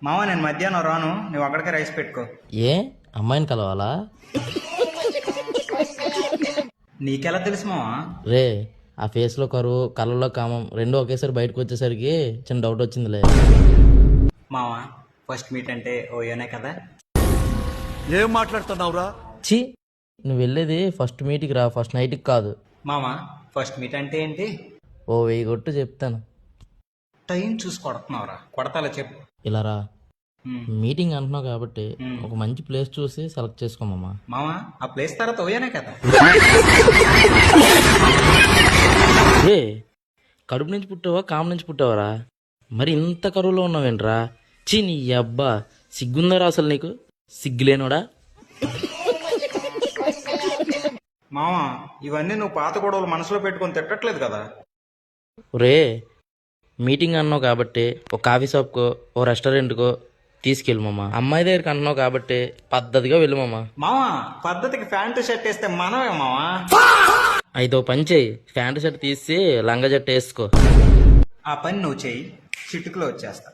మామ నేను మధ్యాహ్నం రాను, నువ్వు అక్కడికే రైస్ పెట్టుకో. ఏ అమ్మాయిని కలవాలా? నీకెలా తెలుసు మామ? రే ఆ ఫేస్లో కరువు కళ్ళలో కామం రెండు ఒకేసారి బయటకు వచ్చేసరికి చిన్న డౌట్ వచ్చిందిలే. మామ ఫస్ట్ మీట్ అంటే ఓయోనే కదా? ఏం మాట్లాడుతున్నావురా? ఛీ నువ్వు వెళ్ళేది ఫస్ట్ మీట్కి రా, ఫస్ట్ నైట్కి కాదు. మామ ఫస్ట్ మీట్ అంటే ఏంటి? ఓ 1000 కొట్టు చెప్తాను. టైం చూసి కొడుతున్నావురా. కొడతాలో చెప్పు. ఇలా రా. ఉమ్. మీటింగ్ అంటున్నావు కాబట్టి ఒక మంచి ప్లేస్ చూసి సెలెక్ట్ చేసుకోమమ్మా. మామ ఆ ప్లేస్ తర్వాత ఓయోనే కదా? ఏ కడుపు నుంచి పుట్టావా కామ నుంచి పుట్టావరా? మరి ఇంత కరువులో ఉన్నావేంట్రా? చీ నీ అబ్బా సిగ్గుందరా అసలు నీకు? సిగ్గులేనోడా? మామ ఇవన్నీ నువ్వు పాత గొడవలు మనసులో పెట్టుకొని తిట్టట్లేదు కదా? రే మీటింగ్ అన్నావు కాబట్టి ఒక కాఫీ షాప్కో ఓ రెస్టారెంట్కో తీసుకెళ్ళు మామ. అమ్మాయి దగ్గరికి అంటున్నావు కాబట్టి పద్ధతిగా వెళ్ళు మామ. మామ పద్ధతికి ప్యాంటు షర్ట్ వేస్తే మనమే మామ. అయితే ఓ పని చేయి, ప్యాంటు షర్ట్ తీసి లంగా జట్టు వేసుకో. ఆ పని నువ్వు చెయ్యి, చిటుకులో వచ్చేస్తా.